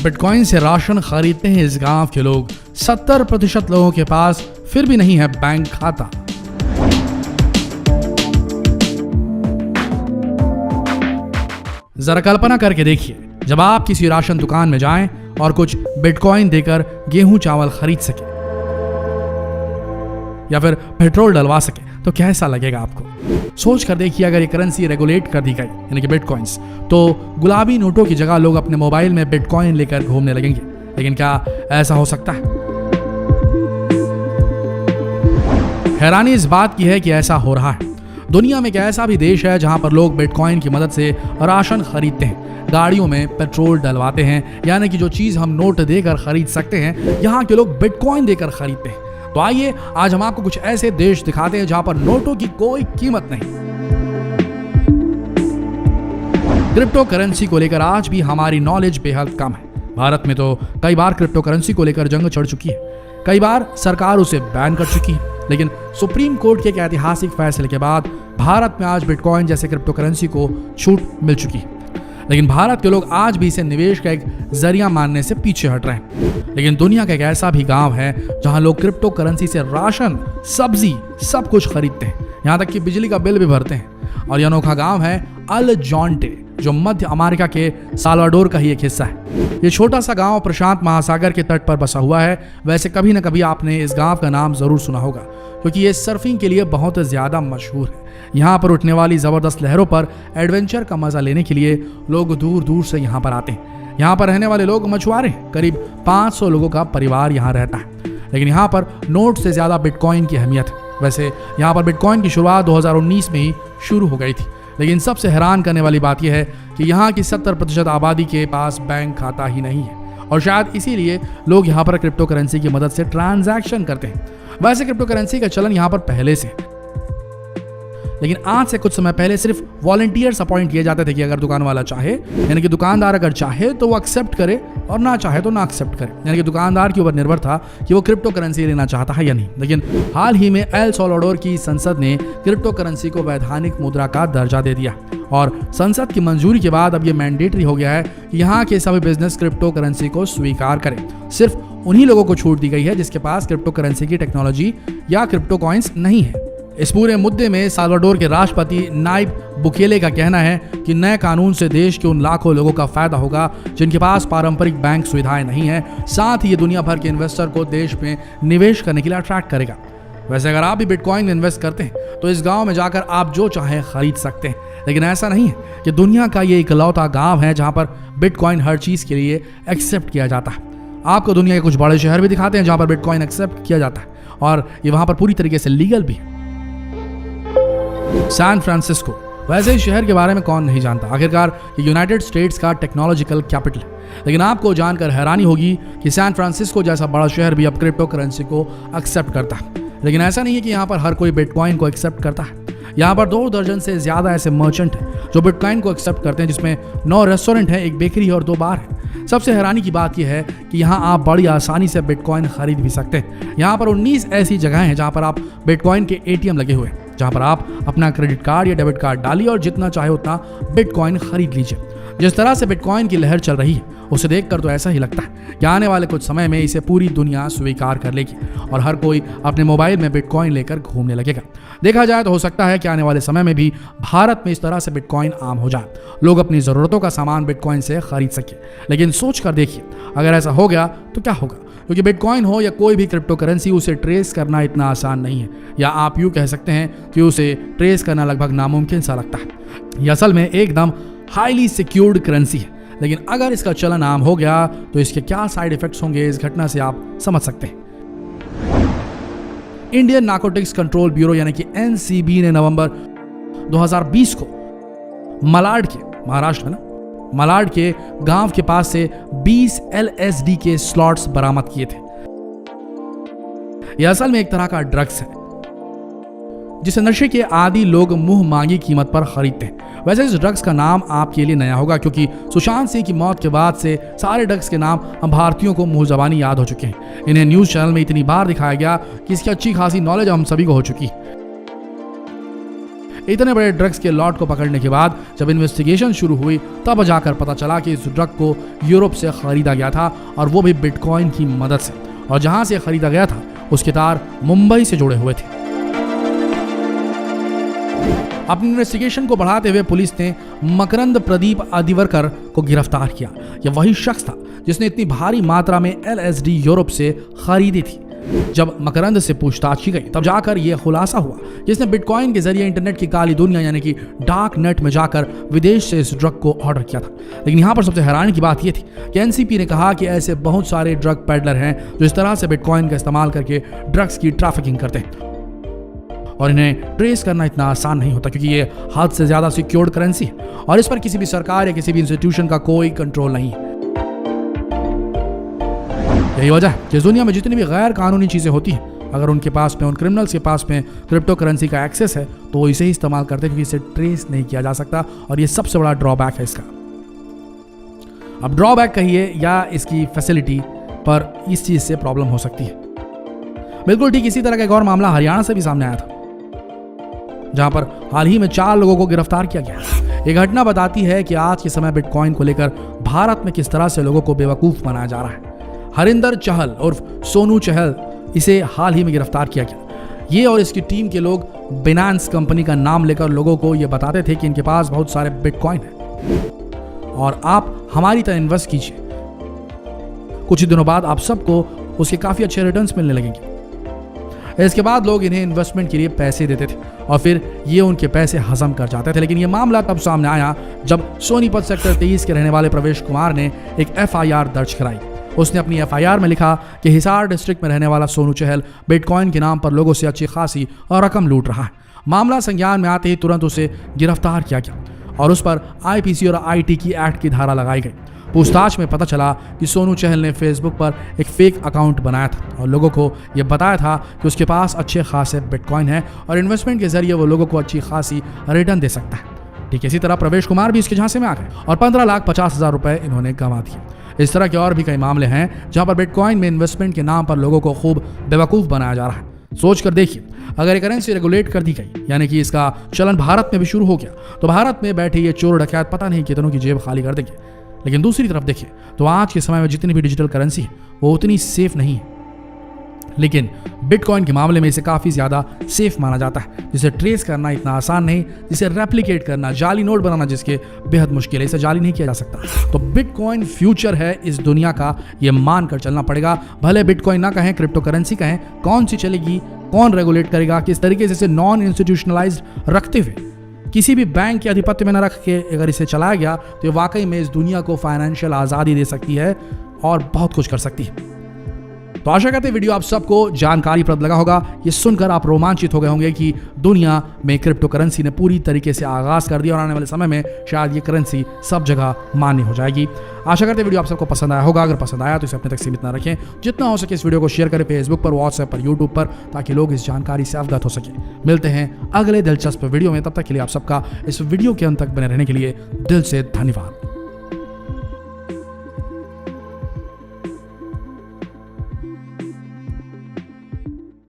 Bitcoin से ration खरीदते हैं इस गांव के लोग, 70% लोगों के पास फिर भी नहीं है बैंक खाता। जरा कल्पना करके देखिए, जब आप किसी राशन दुकान में जाएं और कुछ बिटकॉइन देकर गेहूं चावल खरीद सके या फिर पेट्रोल डलवा सके तो कैसा लगेगा आपको? सोच कर देखिए, अगर ये करेंसी रेगुलेट कर दी गई यानी कि बिटकॉइंस, तो गुलाबी नोटों की जगह लोग अपने मोबाइल में बिटकॉइन लेकर घूमने लगेंगे। लेकिन क्या ऐसा हो सकता है? हैरानी इस बात की है कि ऐसा हो रहा है। दुनिया में एक ऐसा भी देश है जहां पर लोग बिटकॉइन की मदद से राशन खरीदते हैं, गाड़ियों में पेट्रोल डलवाते हैं, यानी कि जो चीज हम नोट देकर खरीद सकते हैं यहाँ के लोग बिटकॉइन देकर खरीदते हैं। तो आइए आज हम आपको कुछ ऐसे देश दिखाते हैं जहां पर नोटों की कोई कीमत नहीं। क्रिप्टो करेंसी को लेकर आज भी हमारी नॉलेज बेहद कम है। भारत में तो कई बार क्रिप्टो करेंसी को लेकर जंग चढ़ चुकी है, कई बार सरकार उसे बैन कर चुकी है, लेकिन सुप्रीम कोर्ट के एक ऐतिहासिक फैसले के बाद भारत में आज बिटकॉइन जैसे क्रिप्टो करेंसी को छूट मिल चुकी है। लेकिन भारत के लोग आज भी इसे निवेश का एक जरिया मानने से पीछे हट रहे हैं। लेकिन दुनिया का एक ऐसा भी गांव है जहां लोग क्रिप्टो करेंसी से राशन, सब्जी, सब कुछ खरीदते हैं, यहां तक कि बिजली का बिल भी भरते हैं। और यह अनोखा गांव है अल जॉन्टे, जो मध्य अमेरिका के साल्वाडोर का ही एक हिस्सा है। ये छोटा सा गांव प्रशांत महासागर के तट पर बसा हुआ है। वैसे कभी न कभी आपने इस गांव का नाम जरूर सुना होगा, क्योंकि ये सर्फिंग के लिए बहुत ज्यादा मशहूर है। यहाँ पर उठने वाली जबरदस्त लहरों पर एडवेंचर का मजा लेने के लिए लोग दूर दूर से यहाँ पर आते हैं। यहाँ पर रहने वाले लोग मछुआरे हैं, करीब 500 लोगों का परिवार यहाँ रहता है। लेकिन यहाँ पर नोट से ज्यादा बिटकॉइन की अहमियत है। वैसे यहाँ पर बिटकॉइन की शुरुआत 2019 में ही शुरू हो गई थी। लेकिन सबसे हैरान करने वाली बात यह है कि यहाँ की 70% आबादी के पास बैंक खाता ही नहीं है, और शायद इसीलिए लोग यहाँ पर क्रिप्टो करेंसी की मदद से ट्रांजैक्शन करते हैं। वैसे क्रिप्टो करेंसी का चलन यहाँ पर पहले से, लेकिन आज से कुछ समय पहले सिर्फ वॉलंटियर्स अपॉइंट किए जाते थे कि अगर दुकान वाला चाहे, यानी कि दुकानदार अगर चाहे तो वो एक्सेप्ट करे और ना चाहे तो ना एक्सेप्ट करे, यानी कि दुकानदार के ऊपर निर्भर था कि वो क्रिप्टो करेंसी लेना चाहता है या नहीं। लेकिन हाल ही में एल साल्वाडोर की संसद ने क्रिप्टो करेंसी को वैधानिक मुद्रा का दर्जा दे दिया, और संसद की मंजूरी के बाद अब ये मैंडेटरी हो गया है कि यहाँ के सभी बिजनेस क्रिप्टो करेंसी को स्वीकार करें। सिर्फ उन्हीं लोगों को छूट दी गई है जिसके पास क्रिप्टो करेंसी की टेक्नोलॉजी या क्रिप्टो कॉइन्स नहीं है। इस पूरे मुद्दे में साल्वाडोर के राष्ट्रपति नाइब बुकेले का कहना है कि नए कानून से देश के उन लाखों लोगों का फायदा होगा जिनके पास पारंपरिक बैंक सुविधाएं नहीं है। साथ ही ये दुनिया भर के इन्वेस्टर को देश में निवेश करने के लिए अट्रैक्ट करेगा। वैसे अगर आप भी बिटकॉइन में इन्वेस्ट करते हैं तो इस गांव में जाकर आप जो चाहें खरीद सकते हैं। लेकिन ऐसा नहीं है कि दुनिया का ये इकलौता गांव है जहां पर बिटकॉइन हर चीज के लिए एक्सेप्ट किया जाता है। आपको दुनिया के कुछ बड़े शहर भी दिखाते हैं जहां पर बिटकॉइन एक्सेप्ट किया जाता है, और ये वहां पर पूरी तरीके से लीगल भी है। सैन फ्रांसिस्को, वैसे इस शहर के बारे में कौन नहीं जानता, आखिरकार ये यूनाइटेड स्टेट्स का टेक्नोलॉजिकल कैपिटल है। लेकिन आपको जानकर हैरानी होगी कि सैन फ्रांसिस्को जैसा बड़ा शहर भी अब क्रिप्टो करेंसी को एक्सेप्ट करता है। लेकिन ऐसा नहीं है कि यहाँ पर हर कोई बिटकॉइन को एक्सेप्ट करता है। यहाँ पर 2 दर्जन से ज्यादा ऐसे मर्चेंट हैं जो बिटकॉइन को एक्सेप्ट करते हैं, जिसमें 9 रेस्टोरेंट हैं, 1 बेकरी और 2 बार है। सबसे हैरानी की बात यह है कि यहाँ आप बड़ी आसानी से बिटकॉइन खरीद भी सकते हैं। यहाँ पर 19 ऐसी जगहें हैं जहाँ पर आप बिटकॉइन के ATM लगे हुए हैं, जहाँ पर आप अपना क्रेडिट कार्ड या डेबिट कार्ड डालिए और जितना चाहे उतना बिटकॉइन खरीद लीजिए। जिस तरह से बिटकॉइन की लहर चल रही है उसे देखकर तो ऐसा ही लगता है कि आने वाले कुछ समय में इसे पूरी दुनिया स्वीकार कर लेगी और हर कोई अपने मोबाइल में बिटकॉइन लेकर घूमने लगेगा। देखा जाए तो हो सकता है कि आने वाले समय में भी भारत में इस तरह से बिटकॉइन आम हो जाए, लोग अपनी ज़रूरतों का सामान बिटकॉइन से खरीद सके। लेकिन सोच कर देखिए, अगर ऐसा हो गया तो क्या होगा? क्योंकि बिटकॉइन हो या कोई भी क्रिप्टो करेंसी, उसे ट्रेस करना इतना आसान नहीं है, या आप यूँ कह सकते हैं कि उसे ट्रेस करना लगभग नामुमकिन सा लगता है। यह असल में एकदम हाईली सिक्योर्ड करेंसी है। लेकिन अगर इसका चलन आम हो गया तो इसके क्या साइड इफेक्ट्स होंगे, इस घटना से आप समझ सकते हैं। इंडियन नार्कोटिक्स कंट्रोल ब्यूरो यानी कि NCB ने नवंबर 2020 को मलाड के, महाराष्ट्र में ना, मलाड के गांव के पास से 20 LSD के स्लॉट्स बरामद किए थे। यह असल में एक तरह का ड्रग्स है जिसे नशे के आदी लोग मुंह मांगी कीमत पर खरीदते हैं। वैसे इस ड्रग्स का नाम आपके लिए नया होगा, क्योंकि सुशांत सिंह की मौत के बाद से सारे ड्रग्स के नाम हम भारतीयों को मुंह जबानी याद हो चुके हैं। इन्हें न्यूज चैनल में इतनी बार दिखाया गया कि इसकी अच्छी खासी नॉलेज हम सभी को हो चुकी। इतने बड़े ड्रग्स के लॉट को पकड़ने के बाद जब इन्वेस्टिगेशन शुरू हुई तब जाकर पता चला कि इस ड्रग को यूरोप से खरीदा गया था और वो भी बिटकॉइन की मदद से, और जहां से खरीदा गया था उसके तार मुंबई से जुड़े हुए थे। अपनी इन्वेस्टिगेशन को बढ़ाते हुए पुलिस ने मकरंद प्रदीप आदिवरकर को गिरफ्तार किया। यह वही शख्स था जिसने इतनी भारी मात्रा में LSD यूरोप से खरीदी थी। जब मकरंद से पूछताछ की गई तब जाकर यह खुलासा हुआ कि इसने बिटकॉइन के जरिए इंटरनेट की काली दुनिया यानी कि डार्क नेट में जाकर विदेश से इस ड्रग को ऑर्डर किया था। लेकिन यहाँ पर सबसे हैरानी की बात यह थी कि NCP ने कहा कि ऐसे बहुत सारे ड्रग पेडलर हैं जो इस तरह से बिटकॉइन का इस्तेमाल करके ड्रग्स की ट्रैफिकिंग करते हैं और इन्हें ट्रेस करना इतना आसान नहीं होता क्योंकि ये हद से ज्यादा सिक्योर्ड करेंसी है और इस पर किसी भी सरकार या किसी भी इंस्टीट्यूशन का कोई कंट्रोल नहीं है। यही वजह है कि इस दुनिया में जितनी भी गैर कानूनी चीजें होती हैं, अगर उनके पास में, उन क्रिमिनल्स के पास में क्रिप्टो करेंसी का एक्सेस है तो वो इसे ही इस्तेमाल करते हैं क्योंकि इसे ट्रेस नहीं किया जा सकता और ये सबसे बड़ा ड्रॉबैक है इसका। अब ड्रॉबैक कहिए या इसकी फैसिलिटी, पर इस चीज से प्रॉब्लम हो सकती है। बिल्कुल ठीक इसी तरह का एक और मामला हरियाणा से भी सामने आया था जहां पर हाल ही में 4 लोगों को गिरफ्तार किया गया। ये घटना बताती है कि आज के समय बिटकॉइन को लेकर भारत में किस तरह से लोगों को बेवकूफ बनाया जा रहा है। हरिंदर चहल उर्फ सोनू चहल, इसे हाल ही में गिरफ्तार किया गया। ये और इसकी टीम के लोग बिनांस कंपनी का नाम लेकर लोगों को ये बताते थे कि इनके पास बहुत सारे बिटकॉइन हैं और आप हमारी तरह इन्वेस्ट कीजिए। कुछ ही दिनों बाद आप सबको उसके काफी अच्छे रिटर्न्स मिलने लगेंगे। इसके बाद लोग इन्हें इन्वेस्टमेंट के लिए पैसे देते थे और फिर ये उनके पैसे हजम कर जाते थे। लेकिन ये मामला तब सामने आया जब सोनीपत सेक्टर 23 के रहने वाले प्रवेश कुमार ने एक FIR दर्ज कराई। उसने अपनी FIR में लिखा कि हिसार डिस्ट्रिक्ट में रहने वाला सोनू चहल बिटकॉइन के नाम पर लोगों से अच्छी खासी और रकम लूट रहा है। मामला संज्ञान में आते ही तुरंत उसे गिरफ्तार किया गया और उस पर IPC और IT की एक्ट की धारा लगाई गई। पूछताछ में पता चला कि सोनू चहल ने फेसबुक पर एक फेक अकाउंट बनाया था और लोगों को यह बताया था कि उसके पास अच्छे खासे बिटकॉइन है और इन्वेस्टमेंट के जरिए वो लोगों को अच्छी खासी रिटर्न दे सकता है। ठीक इसी तरह प्रवेश कुमार भी इसके झांसे में आ गए और 15,50,000 रुपए इन्होंने गंवा दिए। इस तरह के और भी कई मामले हैं जहां पर बिटकॉइन में इन्वेस्टमेंट के नाम पर लोगों को खूब बेवकूफ बनाया जा रहा है। सोच कर देखिए, अगर ये करेंसी रेगुलेट कर दी गई यानी कि इसका चलन भारत में भी शुरू हो गया तो भारत में बैठे ये चोर डकैत पता नहीं कितनों की जेब खाली कर देंगे। लेकिन दूसरी तरफ देखिए तो आज के समय में जितनी भी डिजिटल करेंसी है वो उतनी सेफ नहीं है, लेकिन बिटकॉइन के मामले में इसे काफ़ी ज़्यादा सेफ माना जाता है, जिसे ट्रेस करना इतना आसान नहीं, जिसे रेप्लिकेट करना, जाली नोट बनाना जिसके बेहद मुश्किल है, इसे जाली नहीं किया जा सकता। तो बिटकॉइन फ्यूचर है इस दुनिया का, ये मान कर चलना पड़ेगा। भले बिटकॉइन ना कहें, क्रिप्टो करेंसी कहें, कौन सी चलेगी, कौन रेगुलेट करेगा, किस तरीके से इसे नॉन इंस्टीट्यूशनलाइज्ड रखते हुए किसी भी बैंक के आधिपत्य में न रख के अगर इसे चलाया गया तो ये वाकई में इस दुनिया को फाइनेंशियल आज़ादी दे सकती है और बहुत कुछ कर सकती है। तो आशा करते हैं वीडियो आप सबको जानकारीप्रद लगा होगा। ये सुनकर आप रोमांचित हो गए होंगे कि दुनिया में क्रिप्टो करेंसी ने पूरी तरीके से आगाज कर दिया और आने वाले समय में शायद ये करेंसी सब जगह मान्य हो जाएगी। आशा करते हैं वीडियो आप सबको पसंद आया होगा। अगर पसंद आया तो इसे अपने तक सीमित ना रखें, जितना हो सके इस वीडियो को शेयर करें फेसबुक पर, व्हाट्सएप पर, यूट्यूब पर, ताकि लोग इस जानकारी से अवगत हो सके। मिलते हैं अगले दिलचस्प वीडियो में, तब तक के लिए आप सबका इस वीडियो के अंत तक बने रहने के लिए दिल से धन्यवाद।